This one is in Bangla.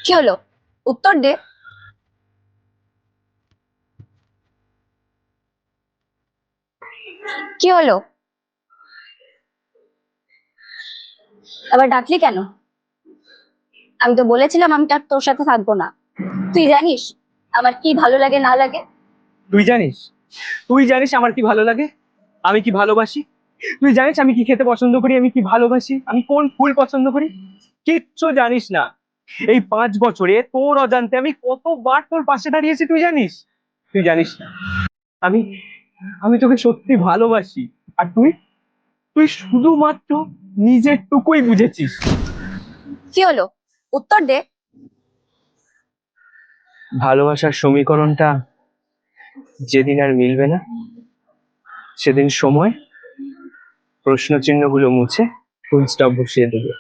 কি হলো? উত্তর দে। কি হলো? আবার ডাকলি কেন? আমি তো বলেছিলাম আমি আর তোর সাথে থাকবো না। তুই জানিস আমার কি ভালো লাগে না লাগে। তুই জানিস তুই জানিস আমার কি ভালো লাগে, আমি কি ভালোবাসি। তুই জানিস আমি কি খেতে পছন্দ করি, আমি কি ভালোবাসি, আমি কোন ফুল পছন্দ করি। কিচ্ছু জানিস না। এই 5 বছরে তোর অজান্তে আমি কতবার তোর পাশে দাঁড়িয়েছি তুই জানিস। তুই জানিস না আমি আমি তোকে সত্যি ভালোবাসি। আর তুই তুই শুধুমাত্র নিজের টুকুই বুঝেছিস। কি হলো? উত্তর দে। ভালোবাসার সমীকরণটা যেদিন আর মিলবে না, সেদিন সময় প্রশ্ন চিহ্নগুলো মুছে ফুল স্টপ বসিয়ে দেবে।